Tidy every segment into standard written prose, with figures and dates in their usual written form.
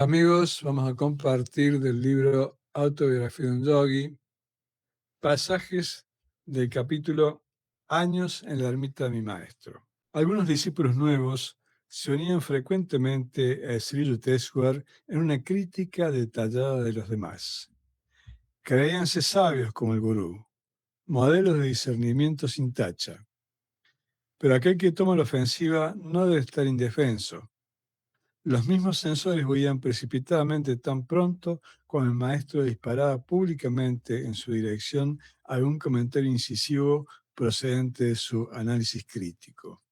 Amigos, vamos a compartir del libro Autobiografía de un Yogi, pasajes del capítulo Años en la ermita de mi maestro. Algunos discípulos nuevos se unían frecuentemente a Sri Yukteswar en una crítica detallada de los demás. Creíanse sabios como el gurú, modelos de discernimiento sin tacha. Pero aquel que toma la ofensiva no debe estar indefenso. Los mismos censores huían precipitadamente tan pronto como el maestro disparaba públicamente en su dirección algún comentario incisivo procedente de su análisis crítico.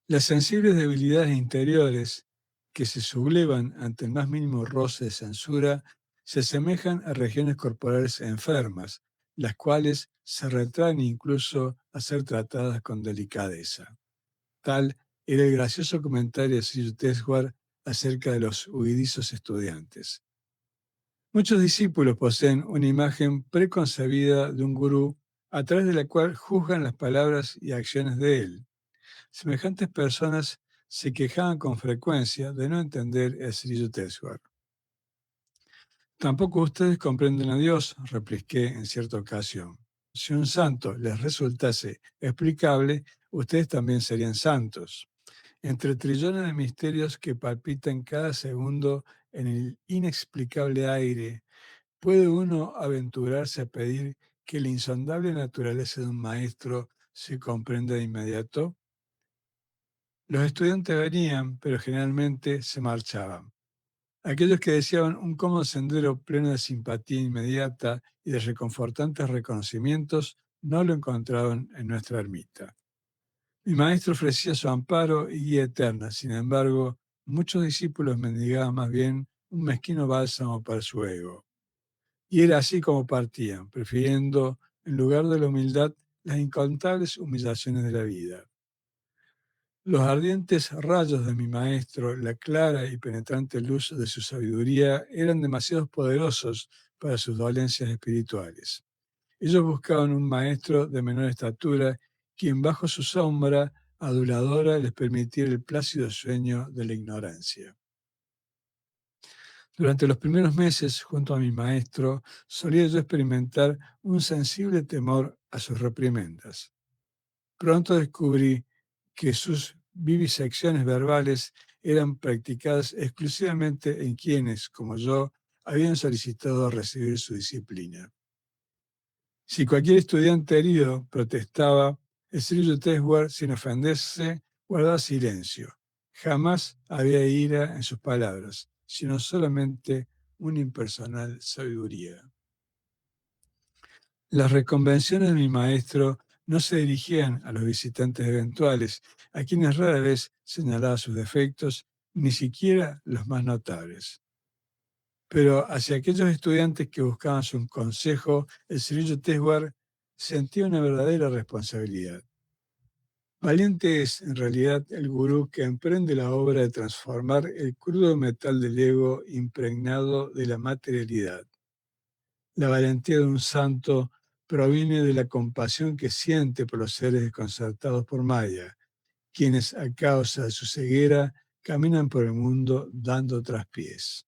Las sensibles debilidades interiores que se sublevan ante el más mínimo roce de censura se asemejan a regiones corporales enfermas, las cuales se retraen incluso a ser tratadas con delicadeza. Tal era el gracioso comentario de Sri Yukteswar acerca de los huidizos estudiantes. Muchos discípulos poseen una imagen preconcebida de un gurú a través de la cual juzgan las palabras y acciones de él. Semejantes personas se quejaban con frecuencia de no entender a Sri Yukteswar. Tampoco ustedes comprenden a Dios, repliqué en cierta ocasión. Si un santo les resultase explicable, ustedes también serían santos. Entre trillones de misterios que palpitan cada segundo en el inexplicable aire, ¿puede uno aventurarse a pedir que la insondable naturaleza de un maestro se comprenda de inmediato? Los estudiantes venían, pero generalmente se marchaban. Aquellos que deseaban un cómodo sendero pleno de simpatía inmediata y de reconfortantes reconocimientos no lo encontraban en nuestra ermita. Mi maestro ofrecía su amparo y guía eterna. Sin embargo, muchos discípulos mendigaban más bien un mezquino bálsamo para su ego. Y era así como partían, prefiriendo, en lugar de la humildad, las incontables humillaciones de la vida. Los ardientes rayos de mi maestro, la clara y penetrante luz de su sabiduría, eran demasiado poderosos para sus dolencias espirituales. Ellos buscaban un maestro de menor estatura, quien bajo su sombra aduladora les permitiera el plácido sueño de la ignorancia. Durante los primeros meses, junto a mi maestro, solía yo experimentar un sensible temor a sus reprimendas. Pronto descubrí que sus vivisecciones verbales eran practicadas exclusivamente en quienes, como yo, habían solicitado recibir su disciplina. Si cualquier estudiante herido protestaba, el Sri Yukteswar, sin ofenderse, guardaba silencio. Jamás había ira en sus palabras, sino solamente una impersonal sabiduría. Las reconvenciones de mi maestro no se dirigían a los visitantes eventuales, a quienes rara vez señalaba sus defectos, ni siquiera los más notables. Pero hacia aquellos estudiantes que buscaban su consejo, el Sri Yukteswar sentía una verdadera responsabilidad. Valiente es, en realidad, el gurú que emprende la obra de transformar el crudo metal del ego impregnado de la materialidad. La valentía de un santo proviene de la compasión que siente por los seres desconcertados por Maya, quienes, a causa de su ceguera, caminan por el mundo dando traspiés.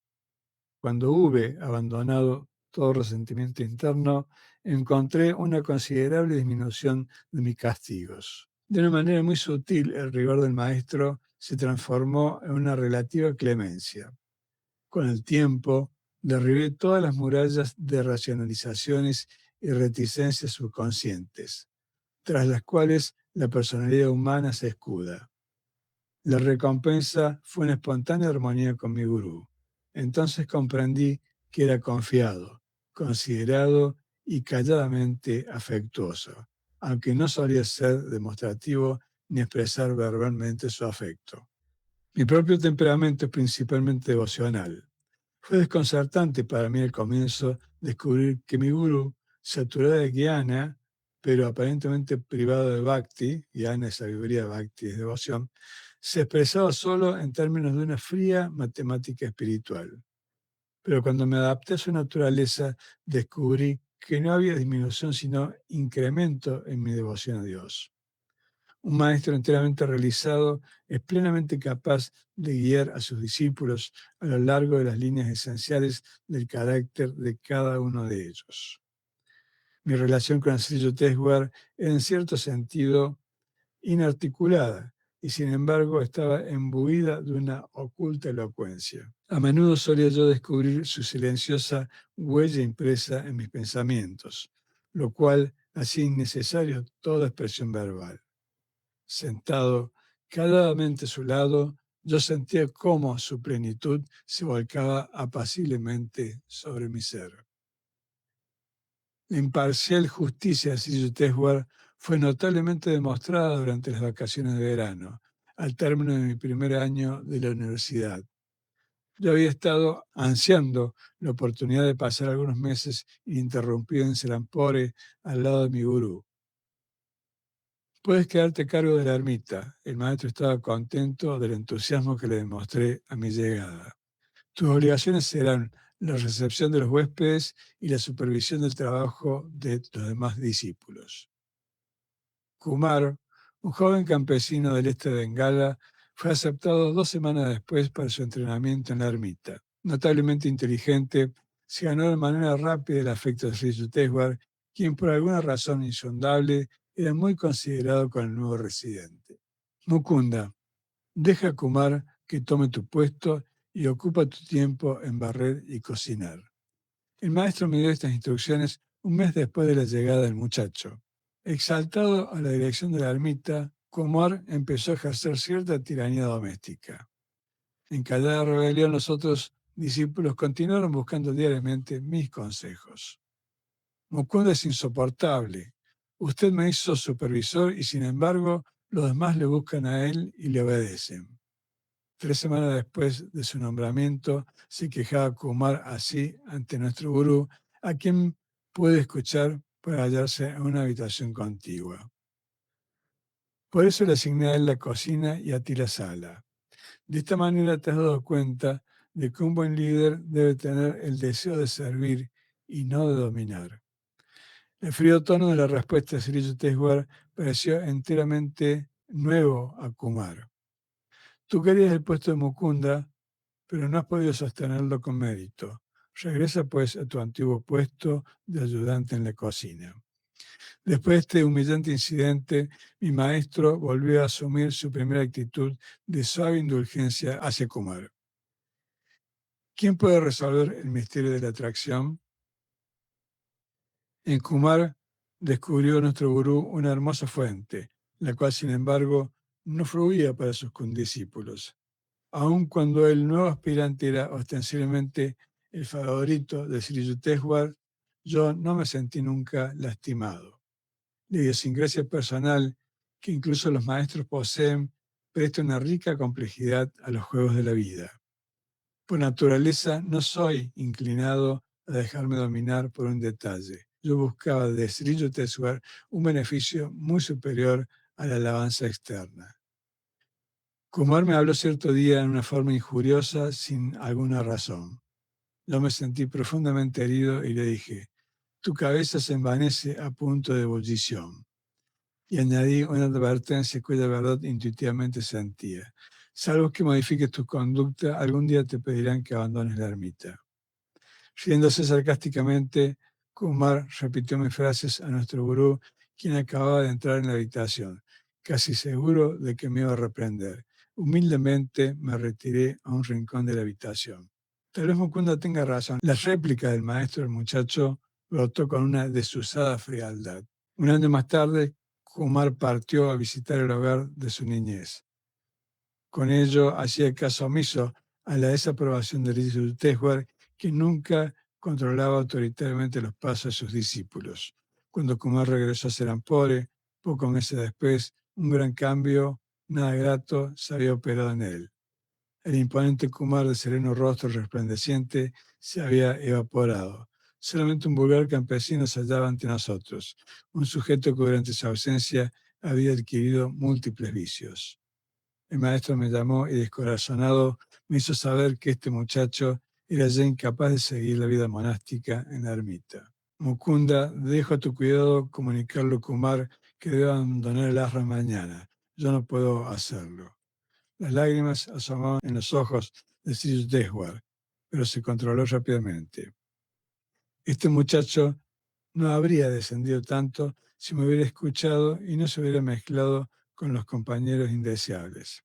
Cuando hube abandonado todo resentimiento interno, encontré una considerable disminución de mis castigos. De una manera muy sutil, el rigor del maestro se transformó en una relativa clemencia. Con el tiempo, derribé todas las murallas de racionalizaciones y reticencias subconscientes, tras las cuales la personalidad humana se escuda. La recompensa fue una espontánea armonía con mi gurú. Entonces comprendí que era confiado, considerado y calladamente afectuoso, aunque no solía ser demostrativo ni expresar verbalmente su afecto. Mi propio temperamento es principalmente devocional. Fue desconcertante para mí al comienzo descubrir que mi gurú, saturado de jnana, pero aparentemente privado de bhakti, jnana es sabiduría, bhakti es devoción, se expresaba solo en términos de una fría matemática espiritual. Pero cuando me adapté a su naturaleza, descubrí que no había disminución sino incremento en mi devoción a Dios. Un maestro enteramente realizado es plenamente capaz de guiar a sus discípulos a lo largo de las líneas esenciales del carácter de cada uno de ellos. Mi relación con Sri Yukteswar era en cierto sentido inarticulada y sin embargo estaba imbuida de una oculta elocuencia. A menudo solía yo descubrir su silenciosa huella impresa en mis pensamientos, lo cual hacía innecesario toda expresión verbal. Sentado calladamente a su lado, yo sentía cómo su plenitud se volcaba apaciblemente sobre mi ser. La imparcial justicia de Sri Yukteswar fue notablemente demostrada durante las vacaciones de verano, al término de mi primer año de la universidad. Yo había estado ansiando la oportunidad de pasar algunos meses ininterrumpidos en Serampore al lado de mi gurú. Puedes quedarte a cargo de la ermita. El maestro estaba contento del entusiasmo que le demostré a mi llegada. Tus obligaciones serán la recepción de los huéspedes y la supervisión del trabajo de los demás discípulos. Kumar, un joven campesino del este de Bengala, fue aceptado 2 semanas después para su entrenamiento en la ermita. Notablemente inteligente, se ganó de manera rápida el afecto de Sri Yukteswar, quien por alguna razón insondable era muy considerado con el nuevo residente. Mukunda, deja a Kumar que tome tu puesto y ocupa tu tiempo en barrer y cocinar. El maestro me dio estas instrucciones un mes después de la llegada del muchacho. Exaltado a la dirección de la ermita, Kumar empezó a ejercer cierta tiranía doméstica. En callada rebelión, los otros discípulos continuaron buscando diariamente mis consejos. Mukunda es insoportable. Usted me hizo supervisor y sin embargo los demás le buscan a él y le obedecen. 3 semanas después de su nombramiento, se quejaba Kumar así ante nuestro gurú, a quien puede escuchar para hallarse en una habitación contigua. Por eso le asigné a él la cocina y a ti la sala. De esta manera te has dado cuenta de que un buen líder debe tener el deseo de servir y no de dominar. El frío tono de la respuesta de Sri Yukteswar pareció enteramente nuevo a Kumar. Tú querías el puesto de Mukunda, pero no has podido sostenerlo con mérito. Regresa pues a tu antiguo puesto de ayudante en la cocina. Después de este humillante incidente, mi maestro volvió a asumir su primera actitud de suave indulgencia hacia Kumar. ¿Quién puede resolver el misterio de la atracción? En Kumar descubrió nuestro gurú una hermosa fuente, la cual sin embargo no fluía para sus condiscípulos. Aun cuando el nuevo aspirante era ostensiblemente el favorito de Sri Yukteswar, yo no me sentí nunca lastimado. La idiosincrasia personal que incluso los maestros poseen presta una rica complejidad a los juegos de la vida. Por naturaleza no soy inclinado a dejarme dominar por un detalle. Yo buscaba de Sri Yukteswar un beneficio muy superior a la alabanza externa. Kumar me habló cierto día en una forma injuriosa sin alguna razón. Yo me sentí profundamente herido y le dije, tu cabeza se envanece a punto de ebullición. Y añadí una advertencia cuya verdad intuitivamente sentía. Salvo que modifiques tu conducta, algún día te pedirán que abandones la ermita. Riéndose sarcásticamente, Kumar repitió mis frases a nuestro gurú, quien acababa de entrar en la habitación, casi seguro de que me iba a reprender. Humildemente me retiré a un rincón de la habitación. Tal vez Mukunda tenga razón. La réplica del maestro del muchacho brotó con una desusada frialdad. Un año más tarde, Kumar partió a visitar el hogar de su niñez. Con ello hacía caso omiso a la desaprobación de Yukteswar, que nunca controlaba autoritariamente los pasos de sus discípulos. Cuando Kumar regresó a Serampore, pocos meses después, un gran cambio, nada grato, se había operado en él. El imponente Kumar de sereno rostro resplandeciente se había evaporado. Solamente un vulgar campesino se hallaba ante nosotros, un sujeto que durante su ausencia había adquirido múltiples vicios. El maestro me llamó y descorazonado me hizo saber que este muchacho era ya incapaz de seguir la vida monástica en la ermita. Mukunda, dejo a tu cuidado comunicarlo a Kumar que debe abandonar el ashram mañana. yo no puedo hacerlo. Las lágrimas asomaban en los ojos de Sir Deshwar, pero se controló rápidamente. Este muchacho no habría descendido tanto si me hubiera escuchado y no se hubiera mezclado con los compañeros indeseables.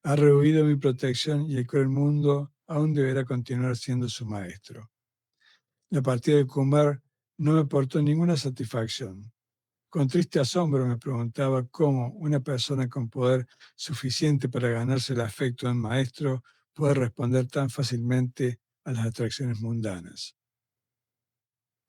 Ha rehuido mi protección y el cruel mundo aún deberá continuar siendo su maestro. La partida de Kumar no me aportó ninguna satisfacción. Con triste asombro me preguntaba cómo una persona con poder suficiente para ganarse el afecto de un maestro puede responder tan fácilmente a las atracciones mundanas.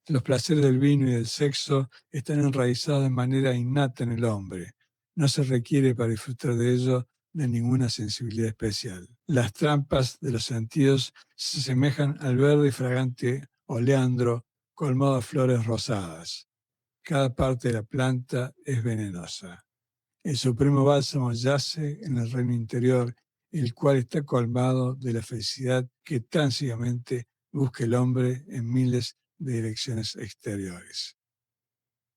Los placeres del vino y del sexo están enraizados de manera innata en el hombre. No se requiere para disfrutar de ello de ninguna sensibilidad especial. Las trampas de los sentidos se asemejan al verde y fragante oleandro colmado de flores rosadas. Cada parte de la planta es venenosa. El supremo bálsamo yace en el reino interior, el cual está colmado de la felicidad que tan ciegamente busca el hombre en miles de direcciones exteriores.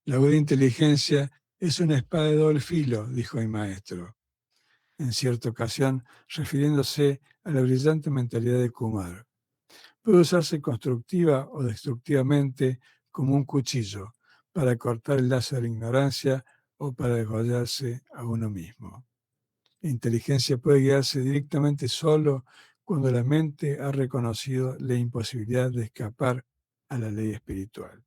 La aguda inteligencia es una espada de doble filo, dijo mi maestro, en cierta ocasión refiriéndose a la brillante mentalidad de Kumar. Puede usarse constructiva o destructivamente como un cuchillo para cortar el lazo de la ignorancia o para degollarse a uno mismo. La inteligencia puede guiarse directamente solo cuando la mente ha reconocido la imposibilidad de escapar a la ley espiritual.